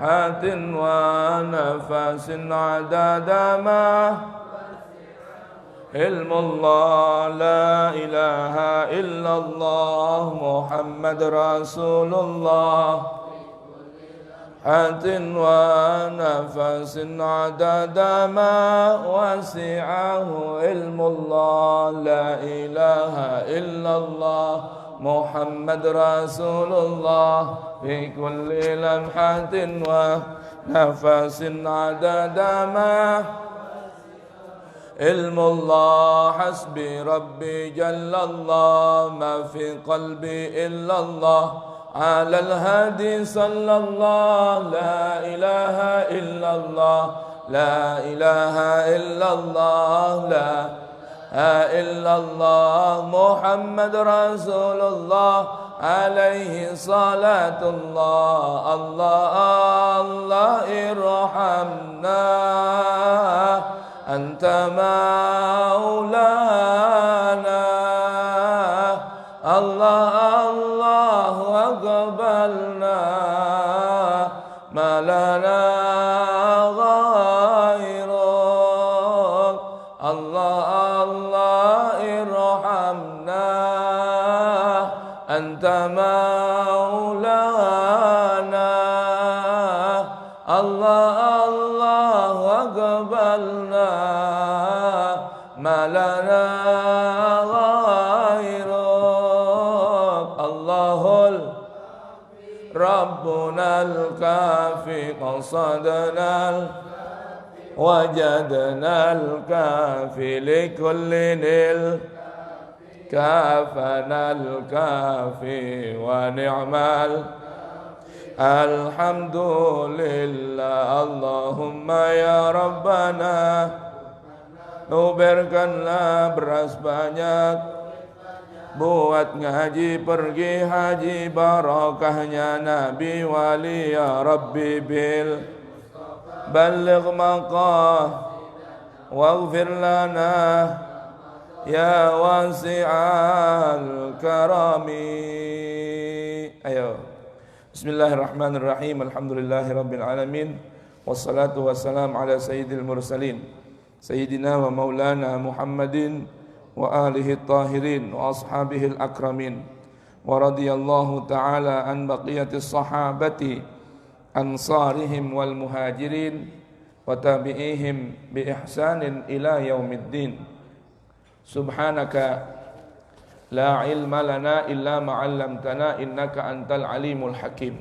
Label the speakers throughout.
Speaker 1: لمحة ونفس عدد ما علم الله لا إله إلا الله محمد رسول الله لمحة ونفس عدد ما وسعه علم الله لا إله إلا الله محمد رسول الله في كل لمحة ونفس عدد ما علم الله حسبي ربي جل الله ما في قلبي إلا الله على الهادي صلى الله لا إله إلا الله لا إله إلا الله لا إلا الله محمد رسول الله عليه صلاة الله الله الله ارحمنا أنت مولانا الله الله أقبلنا ما لنا غيرك الله الله ارحمنا أنت مولانا الله الله أقبلنا ما لنا غيرك الله ربنا الكافي قصدنا وجدنا الكافي لكل نيل كافنا الكافي ونعم الحمد لله اللهم يا ربنا nuberkanlah beras banyak buat ngaji pergi haji barokahnya Nabi wali ya Rabbi bil baligh maqah waghfir lana ya wasi'al karami. Ayo bismillahirrahmanirrahim alhamdulillahirabbil alamin wassalatu wassalamu ala sayyidil mursalin sayyidina wa maulana Muhammadin wa alihi tahirin wa ashabihi akramin wa radiyallahu ta'ala an baqiyatis sahabati ansarihim wal muhajirin wa tabi'ihim bi ihsanin ila yaumiddin. Subhanaka la ilma lana illa ma 'allamtana innaka antal alimul hakim.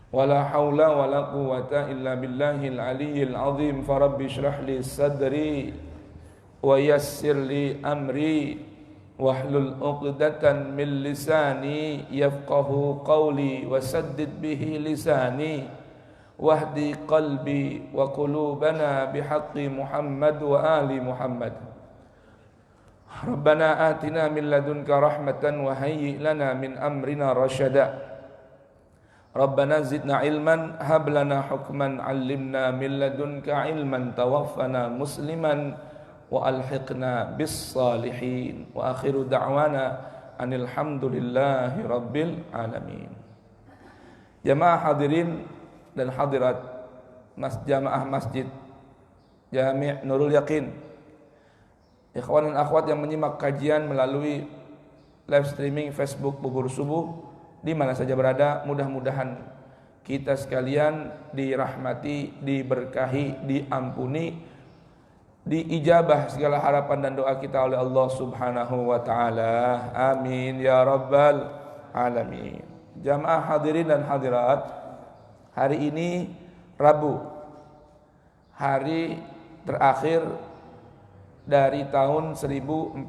Speaker 1: Wala haula wala quwwata illa billahil aliyyil azim. Farabbi shrah li sadri wa yassir li amri wahlul 'uqdatan min lisani yafqahu qawli wasaddid bihi lisani wahdi qalbi wa qulubana bihaqqi Muhammad wa ali Muhammad. Rabbana atina min ladunka rahmatan wa hayyi lana min amrina rasyada. Rabbana zidna ilman hab lana hukman 'allimna min ladunka ilman tawaffana musliman wa alhiqna bis salihin wa akhiru da'wana anil hamdulillahi rabbil alamin. Jamaah hadirin dan hadirat jamaah masjid Jami' Nurul Yaqin, ikhwan dan akhwat yang menyimak kajian melalui live streaming Facebook Bubur Subuh di mana saja berada, mudah-mudahan kita sekalian dirahmati, diberkahi, diampuni, diijabah segala harapan dan doa kita oleh Allah Subhanahu wa taala. Amin ya rabbal alamin. Jamaah hadirin dan hadirat, hari ini Rabu, hari terakhir dari tahun 1441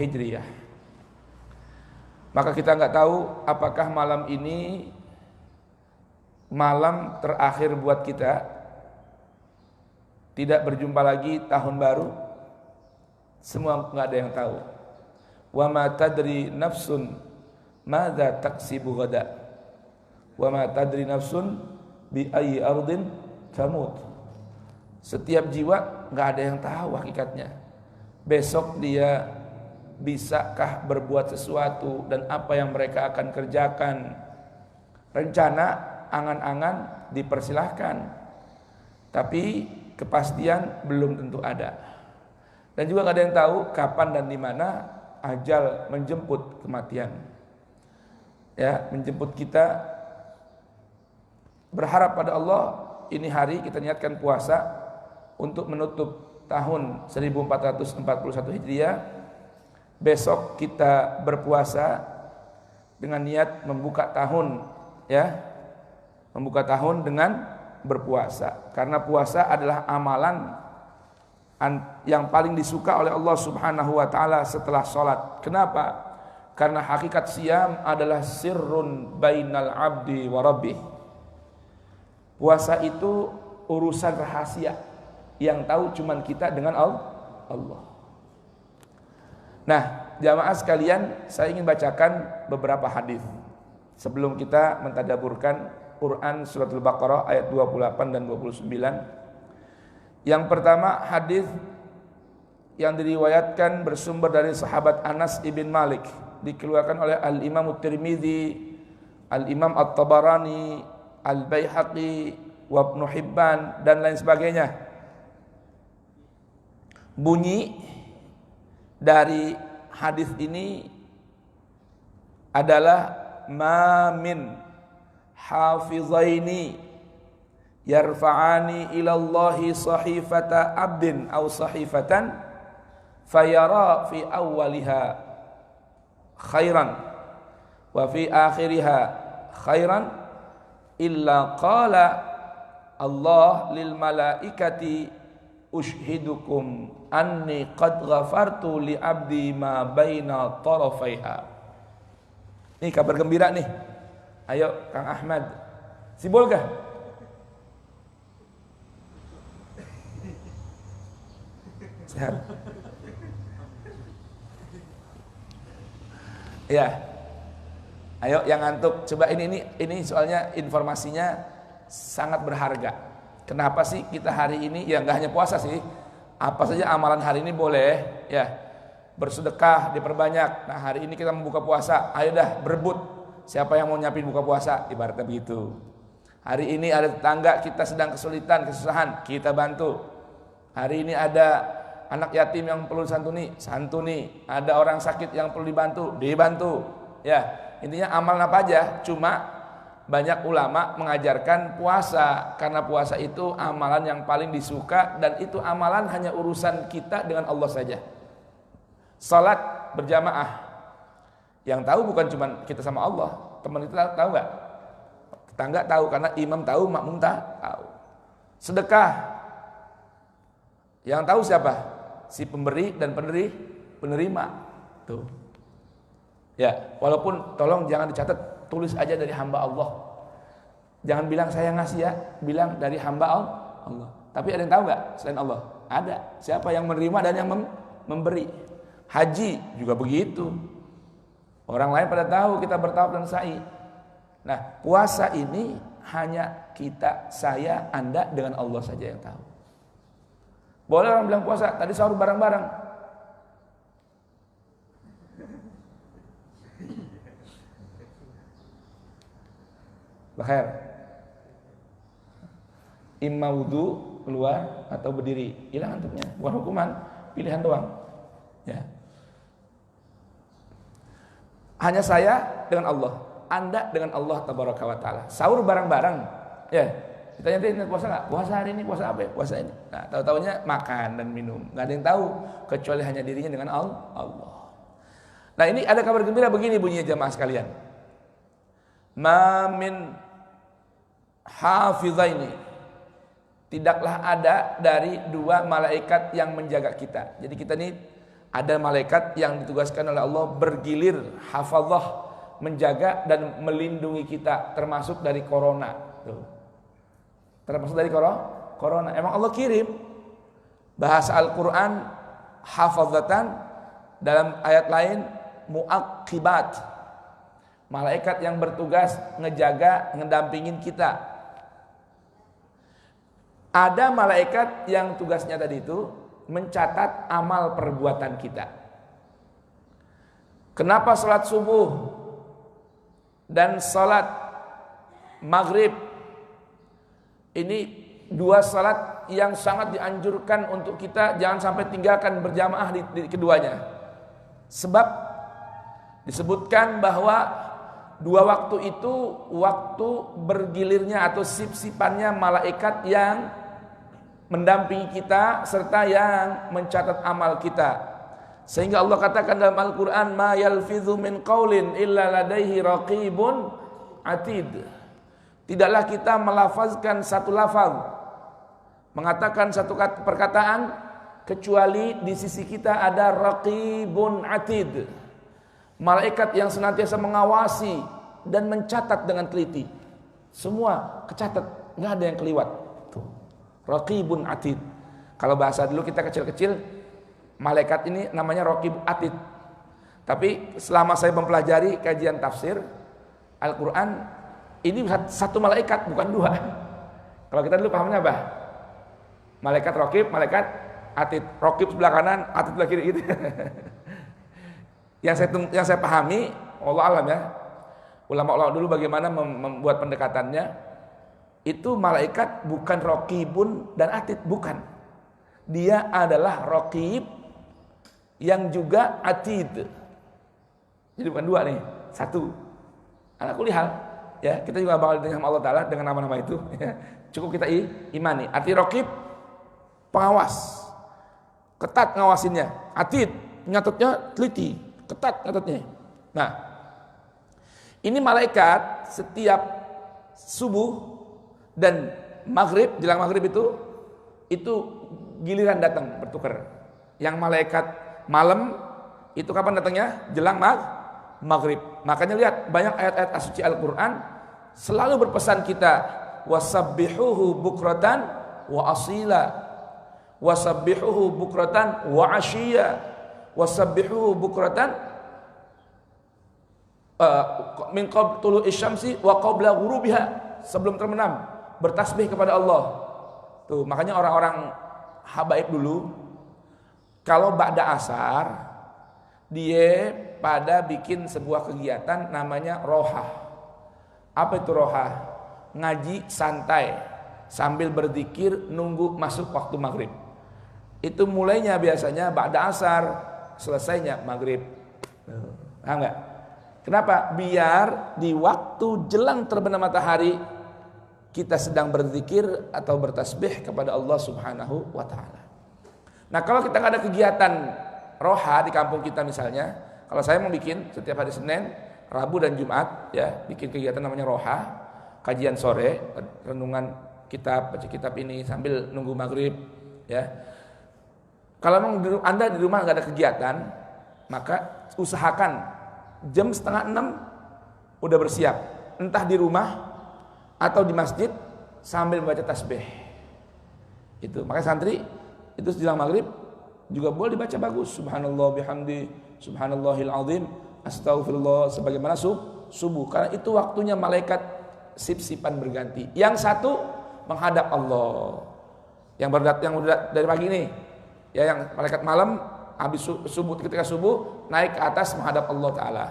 Speaker 1: Hijriah. Maka kita nggak tahu apakah malam ini malam terakhir buat kita, tidak berjumpa lagi tahun baru. Semua nggak ada yang tahu. Wa ma tadri nafsun madza taksibu ghada. Wa ma tadri nafsun bi ayyi ardin tamut. Setiap jiwa nggak ada yang tahu hakikatnya. Besok dia bisakah berbuat sesuatu dan apa yang mereka akan kerjakan. Rencana angan-angan dipersilahkan, tapi kepastian belum tentu ada. Dan juga nggak ada yang tahu kapan dan di mana ajal menjemput kematian. Ya, menjemput kita. Berharap pada Allah, ini hari kita niatkan puasa untuk menutup tahun 1441 Hijriah. Besok kita berpuasa dengan niat membuka tahun, ya. Membuka tahun dengan berpuasa. Karena puasa adalah amalan yang paling disuka oleh Allah Subhanahu wa taala setelah salat. Kenapa? Karena hakikat siam adalah sirrun bainal abdi wa rabbih. Puasa itu urusan rahasia yang tahu cuman kita dengan Allah. Nah, jamaah sekalian, saya ingin bacakan beberapa hadis sebelum kita mentadaburkan Quran surat Al-Baqarah ayat 28 dan 29. Yang pertama, hadis yang diriwayatkan bersumber dari sahabat Anas ibn Malik, dikeluarkan oleh Al-Imam At-Tirmidzi, Al-Imam At-Tabarani, Al-Baihaqi, wa Ibnu Hibban dan lain sebagainya. Bunyi dari hadis ini adalah ma min hafizaini yarfa'ani ilallahi sahifata abdin aw sahifatan fayara fi awwaliha khairan wa fi akhiriha khairan illa qala Allah lil malaikati ushhidukum anni qad ghafartu li abdi ma baina tarafaiha. Ini kabar gembira nih. Ayo Kang Ahmad, simbol kah? Sehat. Ya. Ayo yang ngantuk, coba ini soalnya informasinya sangat berharga. Kenapa sih kita hari ini, ya nggak hanya puasa sih, apa saja amalan hari ini boleh, ya bersedekah diperbanyak. Nah hari ini kita membuka puasa, ayo dah berebut siapa yang mau nyiapin buka puasa, ibaratnya begitu. Hari ini ada tetangga kita sedang kesulitan, kesusahan, kita bantu. Hari ini ada anak yatim yang perlu santuni. Ada orang sakit yang perlu dibantu. Ya, intinya amal apa aja. Cuma banyak ulama mengajarkan puasa karena puasa itu amalan yang paling disuka dan itu amalan hanya urusan kita dengan Allah saja. Salat berjamaah, yang tahu bukan cuma kita sama Allah, teman kita tahu nggak? Tetangga tahu karena imam tahu, makmum tahu. Sedekah, yang tahu siapa? Si pemberi dan penerima. Tuh. Ya, walaupun tolong jangan dicatat, tulis aja dari hamba Allah. Jangan bilang saya ngasih ya, bilang dari hamba Allah. Tapi ada yang tahu nggak selain Allah? Ada. Siapa yang menerima dan yang memberi? Haji juga begitu. Orang lain pada tahu kita bertawaf dan sa'i. Nah, puasa ini hanya kita, saya, Anda dengan Allah saja yang tahu. Boleh orang bilang puasa, tadi sahur bareng-bareng. Bakhair. Imma wudu keluar atau berdiri, hilang antuknya. Bukan hukuman, pilihan doang. Ya. Hanya saya dengan Allah, Anda dengan Allah tabaraka wa taala. Sahur bareng-bareng. Ya. Ditanya nanti puasa enggak? Puasa hari ini, puasa apa ya? Puasa ini. Nah, tahu-tahunya makan dan minum. Enggak ada yang tahu kecuali hanya dirinya dengan Allah. Nah, ini ada kabar gembira begini bunyinya jamaah sekalian. Ma min hafizaini, tidaklah ada dari dua malaikat yang menjaga kita. Jadi kita ini ada malaikat yang ditugaskan oleh Allah bergilir hafazah, menjaga dan melindungi kita termasuk dari corona. Tuh. Termasuk dari corona. Emang Allah kirim. Bahasa Al-Quran hafazatan, dalam ayat lain muaqibat, malaikat yang bertugas ngejaga, ngedampingin kita. Ada malaikat yang tugasnya tadi itu mencatat amal perbuatan kita. Kenapa salat subuh dan salat maghrib. Ini dua salat yang sangat dianjurkan untuk kita jangan sampai tinggalkan berjamaah di keduanya. Sebab disebutkan bahwa dua waktu itu waktu bergilirnya atau sip-sipannya malaikat yang mendampingi kita serta yang mencatat amal kita. Sehingga Allah katakan dalam Al-Quran, ma yalfidhu min qaulin illa ladaihi raqibun atid. Tidaklah kita melafazkan satu lafaz, mengatakan satu perkataan, kecuali di sisi kita ada raqibun atid, malaikat yang senantiasa mengawasi dan mencatat dengan teliti. Semua kecatat, nggak ada yang keliwat. Tuh. Raqibun atid. Kalau bahasa dulu kita kecil-kecil, malaikat ini namanya raqib atid. Tapi selama saya mempelajari kajian tafsir Al-Quran, ini satu malaikat bukan dua. Kalau kita dulu pahamnya apa? Malaikat raqib, malaikat atid. Raqib sebelah kanan, atid sebelah kiri gitu. Yang saya pahami, Allah alam ya, ulama-ulama dulu bagaimana membuat pendekatannya, itu malaikat bukan raqibun dan atid, bukan. Dia adalah raqib yang juga atid. Jadi bukan dua nih, satu. Ala kulli hal, ya kita juga bakal dengan Allah Taala dengan nama-nama itu. Ya. Cukup kita imani. Arti raqib pengawas, ketat ngawasinnya. Atid nyatetnya teliti, ketat nyatetnya. Nah, ini malaikat setiap subuh dan maghrib, jelang maghrib itu giliran datang bertukar. Yang malaikat malam itu kapan datangnya? Jelang maghrib. Makanya lihat banyak ayat-ayat suci Al-Quran selalu berpesan kita, wasabbihuhu bukratan wa asila, wasabbihuhu bukratan wa ashiya, wasabbihuhu bukratan min qabl tulu'i syamsi wa qabla ghurubiha, sebelum terbenam bertasbih kepada Allah. Tuh, makanya orang-orang habaib dulu kalau ba'da asar dia pada bikin sebuah kegiatan namanya rohah. Apa itu rohah? Ngaji santai sambil berzikir nunggu masuk waktu maghrib. Itu mulainya biasanya ba'da asar, selesainya maghrib. Paham enggak? Kenapa? Biar di waktu jelang terbenam matahari kita sedang berzikir atau bertasbih kepada Allah Subhanahu wa taala. Nah, kalau kita nggak ada kegiatan roha di kampung kita misalnya, kalau saya mau bikin setiap hari Senin, Rabu dan Jumat ya, bikin kegiatan namanya roha, kajian sore, renungan kitab, baca kitab ini sambil nunggu maghrib ya. Kalau memang Anda di rumah nggak ada kegiatan, maka usahakan jam 5:30 udah bersiap, entah di rumah atau di masjid sambil membaca tasbih. Itu makanya santri itu jelang maghrib juga boleh dibaca bagus, subhanallah bihamdi, subhanallahil azim, astagfirullah, sebagaimana subuh, karena itu waktunya malaikat sip-sipan berganti. Yang satu menghadap Allah, yang dari pagi ini ya, yang malaikat malam habis subuh, ketika subuh naik ke atas menghadap Allah Ta'ala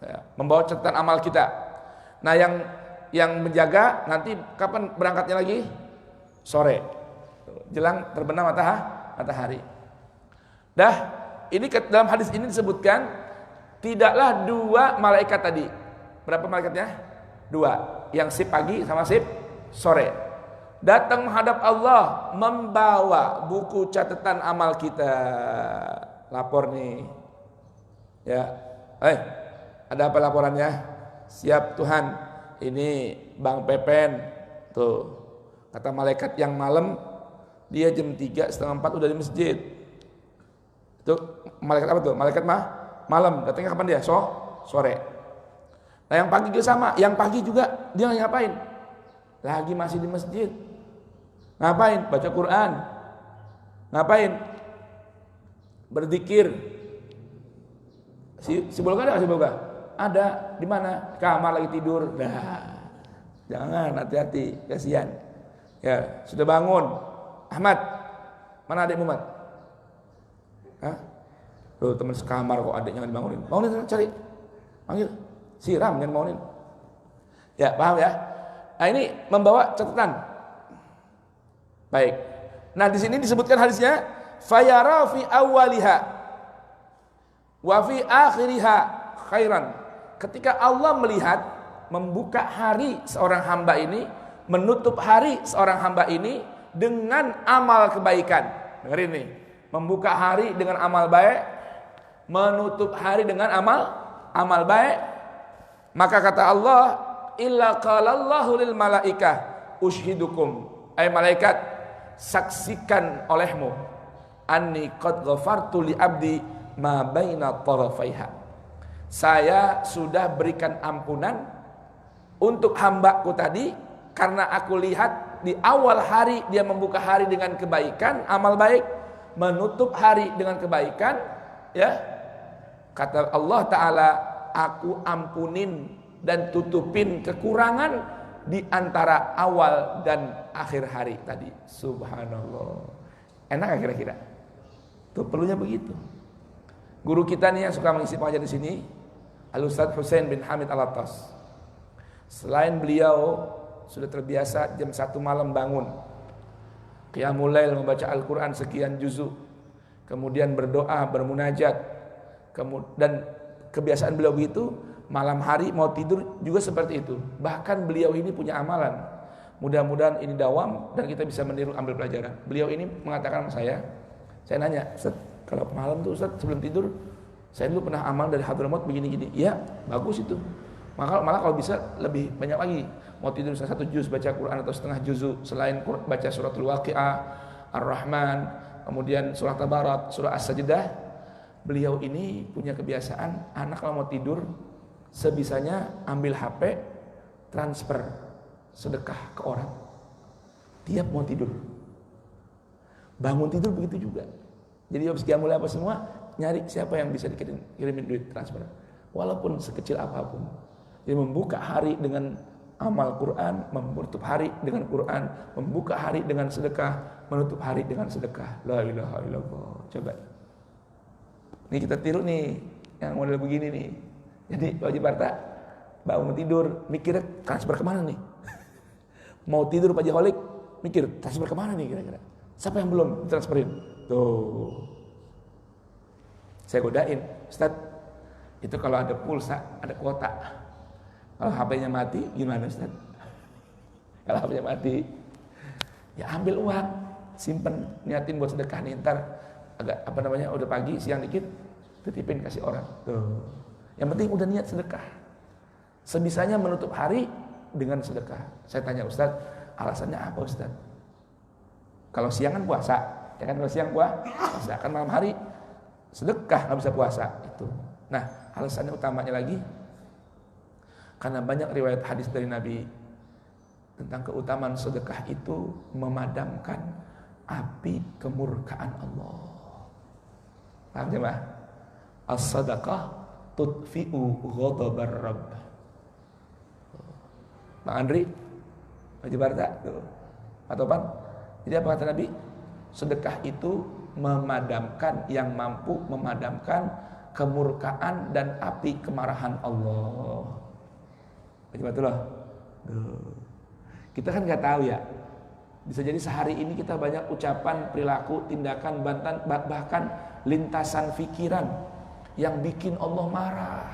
Speaker 1: ya, membawa catatan amal kita. Nah yang menjaga nanti kapan berangkatnya lagi? Sore, jelang terbenam matahari. Dah, ini dalam hadis ini disebutkan tidaklah dua malaikat tadi. Berapa malaikatnya? Dua, yang sip pagi sama sip sore, datang menghadap Allah membawa buku catatan amal kita. Lapor nih ya, ada apa laporannya? Siap Tuhan, ini Bang Pepen tuh, kata malaikat yang malam dia jam 3:30 udah di masjid. Itu malaikat apa tuh? Malaikat malam, datangnya kapan dia? Sore. Nah yang pagi juga sama, yang pagi juga dia ngapain? Lagi masih di masjid. Ngapain? Baca Quran. Ngapain? Berzikir. Si Bolga ada nggak si Bolga? Ada. Di mana? Kamar lagi tidur. Nah, jangan, hati-hati, kasihan. Ya, sudah bangun. Ahmad, mana adikmu, Mat? Hah? Tuh teman sekamar kok adiknya nggak dibangunin. Bangunin, cari, panggil, siram, jangan bangunin. Ya, paham ya? Nah, ini membawa catatan. Baik. Nah, di sini disebutkan hadisnya fayara fi awwaliha wa fi akhiriha khairan. Ketika Allah melihat membuka hari seorang hamba ini, menutup hari seorang hamba ini dengan amal kebaikan. Dengerin nih, membuka hari dengan amal baik, menutup hari dengan amal baik. Maka kata Allah, illa qalallahu lil malaikah ushidukum, ay malaikat, saksikan olehmu anni qad ghafartu li abdi ma baina tarafaiha. Saya sudah berikan ampunan untuk hambaku tadi karena aku lihat di awal hari dia membuka hari dengan kebaikan, amal baik, menutup hari dengan kebaikan, ya. Kata Allah Ta'ala, aku ampunin dan tutupin kekurangan di antara awal dan akhir hari tadi. Subhanallah. Enak gak kira-kira? Tuh perlunya begitu. Guru kita nih yang suka mengisi pengajian di sini, Al-Ustadz Husain bin Hamid Al-Attas. Selain beliau sudah terbiasa jam 1 malam bangun, qiyamul lail membaca Al-Quran sekian juzuk, kemudian berdoa, bermunajat, dan kebiasaan beliau begitu. Malam hari mau tidur juga seperti itu. Bahkan beliau ini punya amalan. Mudah-mudahan ini dawam dan kita bisa meniru, ambil pelajaran. Beliau ini mengatakan sama saya nanya, Ustaz, kalau malam tuh Ustaz sebelum tidur, saya dulu pernah amal dari Hadramaut begini-gini. Iya, bagus itu. Malah kalau bisa lebih banyak lagi. Mau tidur 1 juz baca Quran atau setengah juzuk, selain baca suratul Waqiah, Ar-Rahman, kemudian surah Tabarak, surah As-Sajdah. Beliau ini punya kebiasaan, anak kalau mau tidur sebisanya ambil HP, transfer sedekah ke orang tiap mau tidur. Bangun tidur begitu juga. Jadi habis qiyamul apa semua, nyari siapa yang bisa dikirimin duit transfer, walaupun sekecil apapun. Jadi membuka hari dengan amal Quran, menutup hari dengan Quran, membuka hari dengan sedekah, menutup hari dengan sedekah. La ilaha illallah. Coba. Ini kita tiru nih yang model begini nih. Jadi wajib harta, bangun tidur, mikir transfer kemana nih? Mau tidur Pak Jaholik, mikir transfer kemana nih kira-kira? Siapa yang belum transferin? Tuh. Saya godain, Ustaz, itu kalau ada pulsa, ada kuota. Kalau HP-nya mati, gimana Ustaz? Kalau HP-nya mati, ya ambil uang, simpen, niatin buat sedekah nih, ntar agak udah pagi, siang dikit, titipin kasih orang. Tuh. Yang penting udah niat sedekah. Sebisanya menutup hari dengan sedekah. Saya tanya Ustaz, alasannya apa Ustaz? Kalau siang kan puasa, ya kan, kalau siang puasa, kan malam hari sedekah, nggak bisa puasa itu. Nah, alasannya utamanya lagi karena banyak riwayat hadis dari Nabi tentang keutamaan sedekah itu memadamkan api kemurkaan Allah. Paham jemaah? As-sadaqah tudfi'u ghadabar rabb. Bang Andri, Haji Barta tuh. Atau Pan? Jadi apa kata Nabi? Sedekah itu memadamkan, yang mampu memadamkan kemurkaan dan api kemarahan Allah. Betul. Kita kan nggak tahu ya. Bisa jadi sehari ini kita banyak ucapan, perilaku, tindakan, bahkan lintasan pikiran yang bikin Allah marah.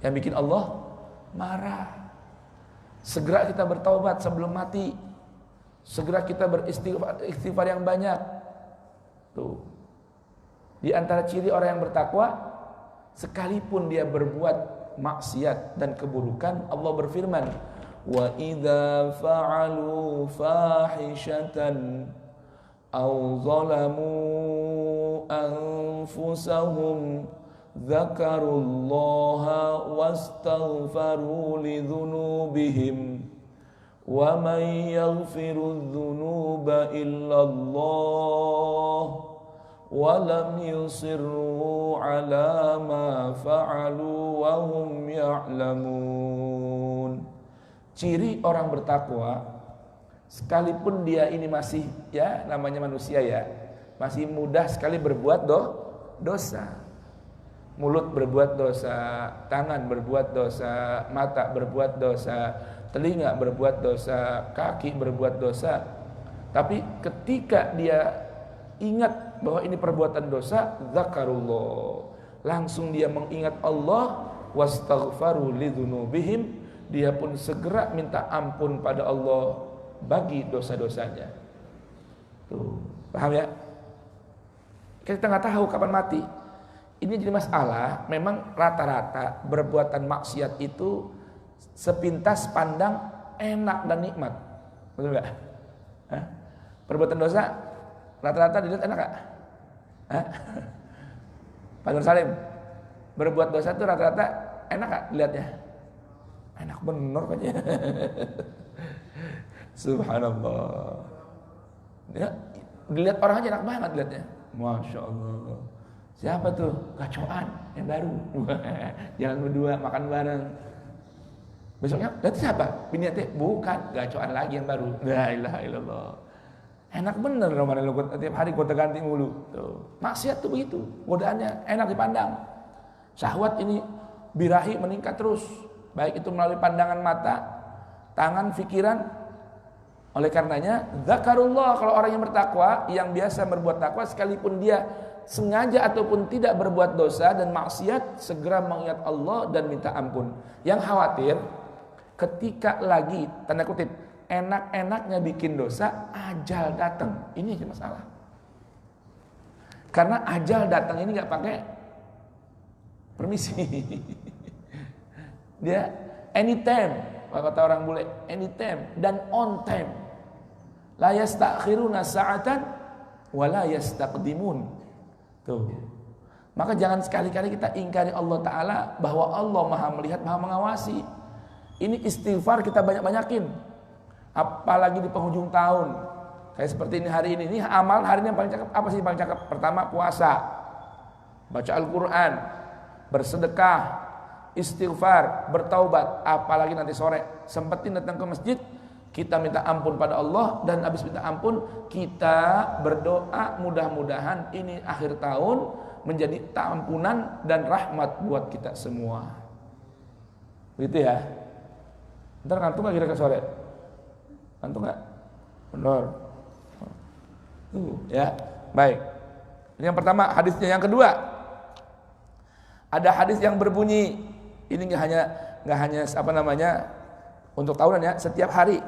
Speaker 1: Yang bikin Allah marah. Segera kita bertaubat sebelum mati. Segera kita beristighfar yang banyak. Tuh. Di antara ciri orang yang bertakwa, sekalipun dia berbuat maksiat dan keburukan, Allah berfirman, wa idza fa'alu fahishatan aw zalamu anfusahum dzakarullaha wastaghfaru lidzunubihim wa man yaghfiru dzunuba illallah wa lam yusirru ala ma fa'alu wa hum ya'lamun. Ciri orang bertakwa, sekalipun dia ini masih, ya namanya manusia ya, masih mudah sekali berbuat dosa. Mulut berbuat dosa, tangan berbuat dosa, mata berbuat dosa, telinga berbuat dosa, kaki berbuat dosa. Tapi ketika dia ingat bahwa ini perbuatan dosa, zakarullah, langsung dia mengingat Allah, wastaghfaru lidzunubihim, dia pun segera minta ampun pada Allah bagi dosa-dosanya. Tuh, paham ya? Kita nggak tahu kapan mati. Ini jadi masalah. Memang rata-rata perbuatan maksiat itu sepintas pandang enak dan nikmat, betul nggak? Perbuatan dosa rata-rata dilihat enak nggak? Pak Nur Salim, berbuat dosa itu rata-rata enak nggak dilihatnya? Enak bener kayaknya. Subhanallah. Ya, dilihat orang aja enak banget dilihatnya. Masya Allah. Siapa tuh? Gacoan yang baru. Jalan berdua makan bareng. Besoknya lihat siapa? Biniatnya bukan, gacoan lagi yang baru. La ilaha illallah. Enak bener Ramadan lu tiap hari gonta ganti mulu. Tuh. Maksiat tuh begitu. Godaannya enak dipandang. Syahwat ini birahi meningkat terus. Baik itu melalui pandangan mata, tangan, pikiran. Oleh karenanya zakarullah, kalau orang yang bertakwa, yang biasa berbuat takwa, sekalipun dia sengaja ataupun tidak berbuat dosa dan maksiat, segera mengingat Allah dan minta ampun. Yang khawatir ketika lagi tanda kutip enak-enaknya bikin dosa, ajal datang. Ini aja masalah. Karena ajal datang ini nggak pakai permisi. Dia anytime, kata orang bule, anytime dan on time. La yastakhiruna sa'atan wa la yastaqdimun. Tuh. Maka jangan sekali-kali kita ingkari Allah Ta'ala bahwa Allah Maha melihat, Maha mengawasi. Ini istighfar kita banyak-banyakin. Apalagi di penghujung tahun. Kayak seperti ini hari ini. Ini amal hari ini yang paling cakep. Apa sih paling cakep? Pertama puasa, baca Al-Quran, bersedekah, istighfar, bertaubat. Apalagi nanti sore sempetin datang ke masjid, kita minta ampun pada Allah, dan habis minta ampun kita berdoa mudah-mudahan ini akhir tahun menjadi ampunan dan rahmat buat kita semua. Begitu ya. Ntar ngantuk gak kira-kira sore? Ngantuk gak? Benar. Ya, baik. Ini yang pertama hadisnya. Yang kedua, ada hadis yang berbunyi, ini nggak hanya apa namanya untuk tahunan ya, setiap hari.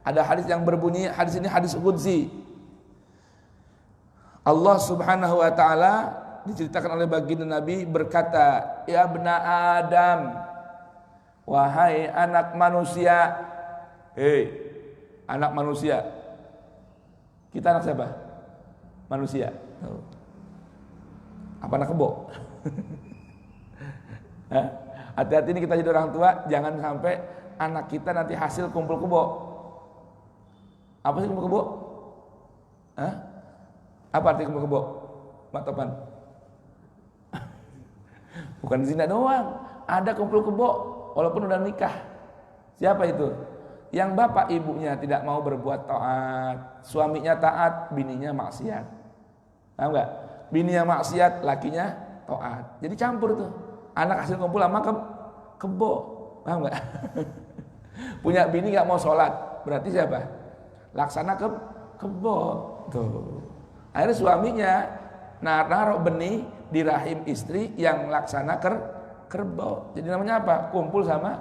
Speaker 1: Ada hadis yang berbunyi, hadis ini hadis qudsi. Allah Subhanahu wa taala diceritakan oleh baginda Nabi berkata, "Ya bna Adam, wahai anak manusia." Hei, anak manusia. Kita anak siapa? Manusia. Apa anak kebo? Hati-hati nih kita jadi orang tua, jangan sampai anak kita nanti hasil kumpul kebo. Apa sih kumpul kebo? Apa arti kumpul kebo? Mak Topan? Bukan zina doang, ada kumpul kebo walaupun udah nikah. Siapa itu? Yang bapak ibunya tidak mau berbuat taat, suaminya taat, bininya maksiat. Paham enggak? Bininya maksiat, lakinya taat. Jadi campur tuh. Anak hasil kumpul sama kebo. Paham enggak? Punya bini enggak mau sholat, berarti siapa? Laksana kebo. Tuh. Akhirnya suaminya naruh benih di rahim istri yang laksana kerbau. Jadi namanya apa? Kumpul sama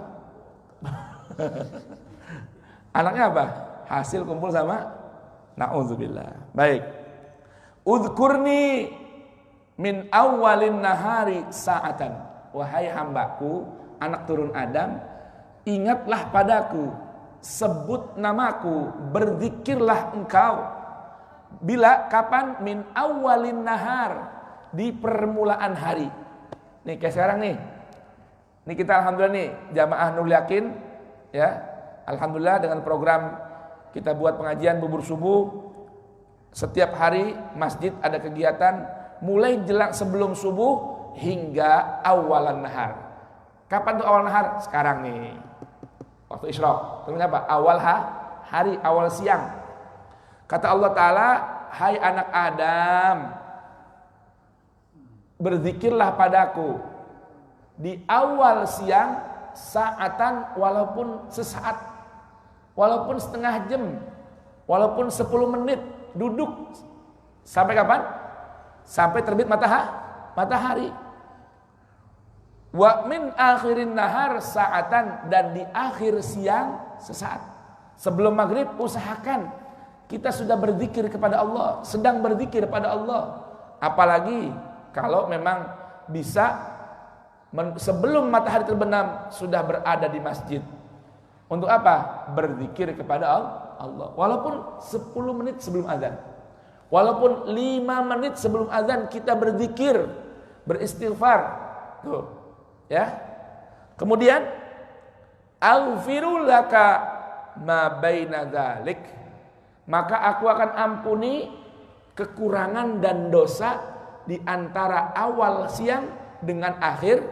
Speaker 1: anaknya apa? Hasil kumpul sama na'udzubillah. Baik. Udhkurni min awwalin nahari sa'atan. Wahai hambaku, anak turun Adam, ingatlah padaku, sebut namaku, berzikirlah engkau. Bila kapan? Min awwalin nahar, di permulaan hari. Nih kayak sekarang nih. Nih kita alhamdulillah nih jamaah Nurul Yakin ya. Alhamdulillah dengan program kita buat pengajian bubur subuh. Setiap hari masjid ada kegiatan mulai jelang sebelum subuh hingga awalan nahar. Kapan tuh awal nahar? Sekarang nih. Waktu Isyraq. Terus apa? Awal hari, awal siang. Kata Allah Ta'ala, hai anak Adam, berzikirlah padaku di awal siang sa'atan, walaupun sesaat, walaupun setengah jam, walaupun 10 menit duduk. Sampai kapan? Sampai terbit matahari. Wa min akhirin nahar sa'atan, dan di akhir siang sesaat. Sebelum maghrib usahakan kita sudah berzikir kepada Allah, sedang berzikir pada Allah. Apalagi kalau memang bisa sebelum matahari terbenam sudah berada di masjid. Untuk apa? Berzikir kepada Allah. Walaupun 10 menit sebelum azan, walaupun 5 menit sebelum azan kita berzikir, beristighfar. Tuh, ya. Kemudian aghfiru laka ma baina dzalik, maka aku akan ampuni kekurangan dan dosa di antara awal siang dengan akhir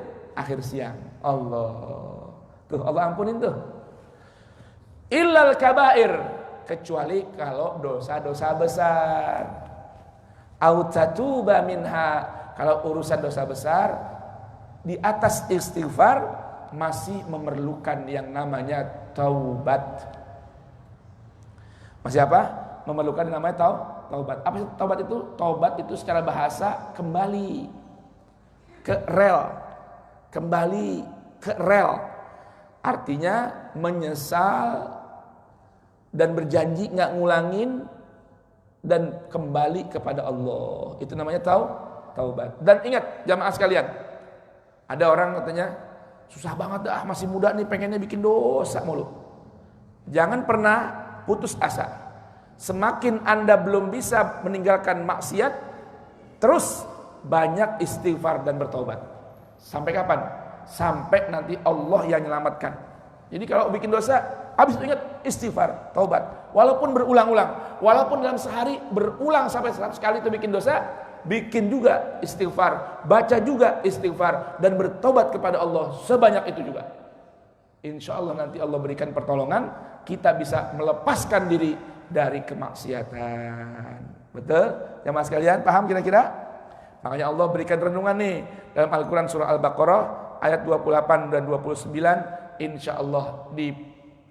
Speaker 1: siang. Allah. Tuh, Allah ampunin tuh. Illal kabair, kecuali kalau dosa-dosa besar. Au tatuba minha, kalau urusan dosa besar di atas istighfar masih memerlukan yang namanya taubat. Masih apa? Memerlukan yang namanya taubat. Apa itu taubat itu? Taubat itu secara bahasa kembali ke rel. Kembali ke rel. Artinya menyesal dan berjanji nggak ngulangin dan kembali kepada Allah. Itu namanya taubat. Dan ingat jamaah sekalian, ada orang katanya susah banget dah, masih muda nih pengennya bikin dosa mulu. Jangan pernah putus asa. Semakin Anda belum bisa meninggalkan maksiat, terus banyak istighfar dan bertobat. Sampai kapan? Sampai nanti Allah yang menyelamatkan. Jadi kalau bikin dosa, habis itu ingat istighfar, taubat. Walaupun berulang-ulang, walaupun dalam sehari berulang sampai 100 kali itu bikin dosa, bikin juga istighfar, baca juga istighfar, dan bertobat kepada Allah sebanyak itu juga. Insya Allah nanti Allah berikan pertolongan, kita bisa melepaskan diri dari kemaksiatan. Betul? Jamaah sekalian, paham kira-kira? Makanya Allah berikan renungan nih dalam Al-Quran surah Al-Baqarah ayat 28 dan 29, insya Allah di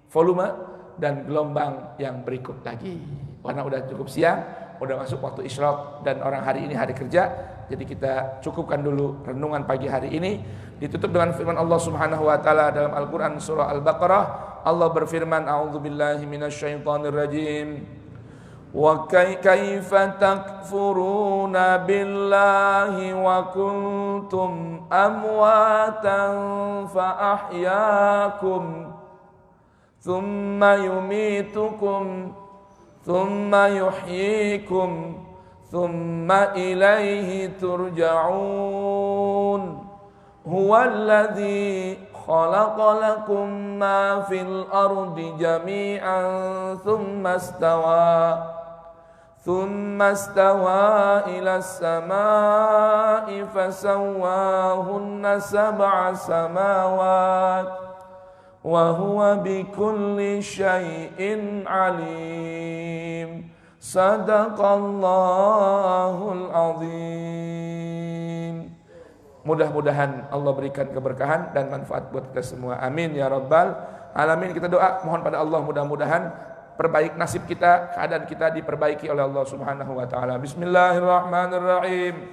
Speaker 1: volume dan gelombang yang berikut lagi. Karena udah cukup siang, udah masuk waktu isyraq dan orang hari ini hari kerja, jadi kita cukupkan dulu renungan pagi hari ini. Ditutup dengan firman Allah Subhanahu wa taala dalam Al-Qur'an surah Al-Baqarah. Allah berfirman, a'udzubillahi minasyaitonirrajim. Wa kaifa takfuruna billahi wa kuntum amwatan fa ahyaakum thumma yumitukum thumma yuhyikum thumma ilaihi turja'un. Huwallazi khalaqa lakum ma fil ardi jami'an thumma istawa ila as-sama'i fasawwahunna sab'a samawat wa huwa bikulli syai'in alim. Sadaqallahul azim. Mudah-mudahan Allah berikan keberkahan dan manfaat buat kita semua. Amin ya rabbal alamin. Kita doa mohon pada Allah, mudah-mudahan perbaik nasib kita, keadaan kita diperbaiki oleh Allah Subhanahu wa taala. Bismillahirrahmanirrahim.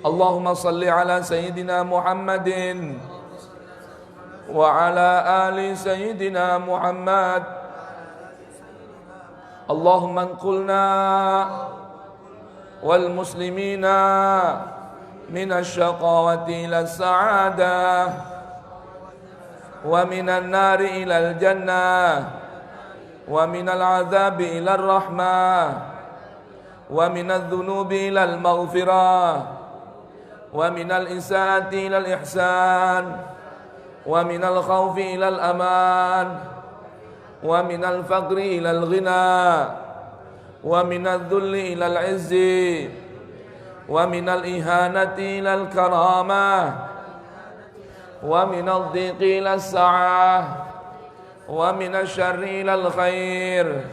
Speaker 1: Allahumma salli ala sayyidina Muhammadin wa ala ali sayyidina Muhammad. Allahumma anqulna wal muslimina minasy syaqawati ila sa'adah wa minan nari ilal jannah wa minal azabi ilal rahmah wa minadz dzunubi ilal maghfirah wa minal isaati ilal ihsan wa minal khaufi ilal aman wa minal faqri ilal ghina wa minadz dhulli ilal izzi wa minal ihanati ilal karamah wa minal dhiqi ilal sa'ah wa minal syarri ilal khair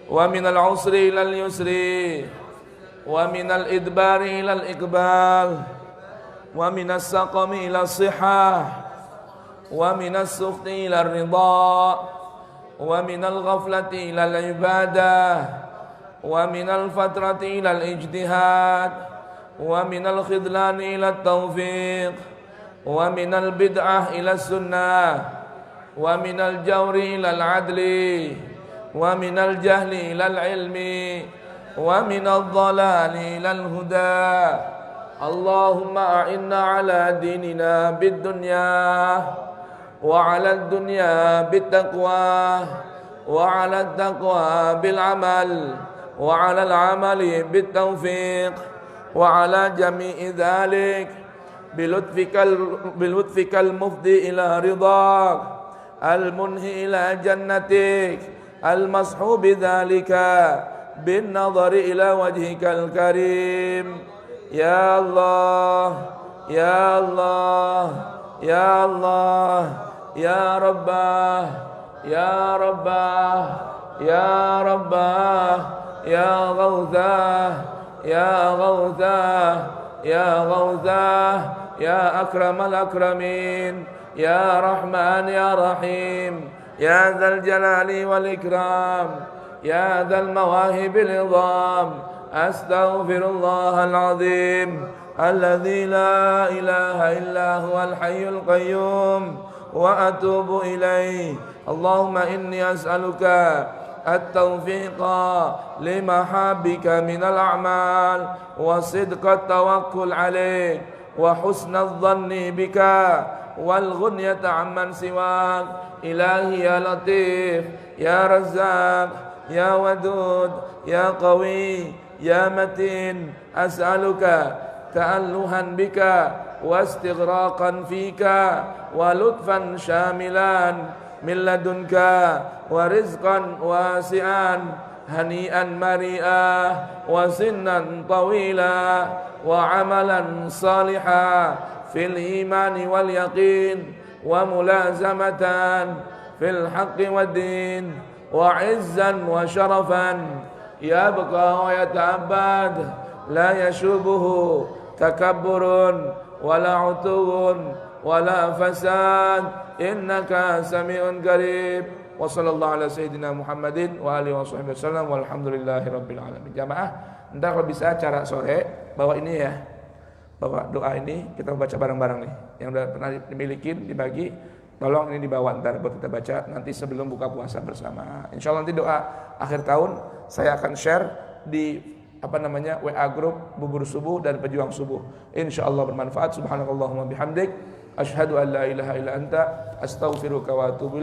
Speaker 1: wa minal usri ilal yusri ومن الإدبار إلى الإقبال ومن السقم إلى الصحة ومن السخط إلى الرضا ومن الغفلة إلى العبادة ومن الفترة إلى الاجتهاد ومن الخذلان إلى التوفيق ومن البدعة إلى السنة ومن الجور إلى العدل ومن الجهل إلى العلم ومن الضلال إلى الهدى. اللهم أعنا على ديننا بالدنيا وعلى الدنيا بالتقوى وعلى التقوى بالعمل وعلى العمل بالتوفيق وعلى جميع ذلك بلطفك المفضي إلى رضاك المنهي إلى جنتك المصحوب بذلك بالنظر إلى وجهك الكريم. يا الله يا الله يا الله يا رباه يا رباه يا رباه يا غوثاه يا غوثاه يا غوثاه يا أكرم الأكرمين يا رحمن يا رحيم يا ذا الجلال والإكرام يا ذا المواهب العظام. أستغفر الله العظيم الذي لا إله إلا هو الحي القيوم وأتوب إليه. اللهم إني أسألك التوفيق لمحابك من الأعمال وصدق التوكل عليك وحسن الظن بك والغنية عمن سواك. إلهي يا لطيف يا رزاق يا ودود يا قوي يا متين أسألك تألها بك واستغراقا فيك ولطفا شاملا من لدنك ورزقا واسعا هنيئا مريئا وسنا طويلا وعملا صالحا في الإيمان واليقين وملازمة في الحق والدين وعزا وشرفا يبقى ويتعبد لا يشوبه تكبر ولا عتو ولا فساد إنك سميع قريب. Wassallallahu ala sayyidina Muhammadin wa alihi washabbihi wasallam walhamdulillahi rabbil alamin. Jamaah, entar kalau bisa acara sore bawa ini ya. Bawa doa ini kita baca bareng-bareng nih. Yang udah pernah dimiliki dibagi, tolong ini dibawa ntar buat kita baca nanti sebelum buka puasa bersama. Insyaallah nanti doa akhir tahun saya akan share di WA grup Bubur Subuh dan Pejuang Subuh. Insyaallah bermanfaat. Subhanakallahumma bihamdik asyhadu an la ilaha illa anta astaghfiruka wa atubu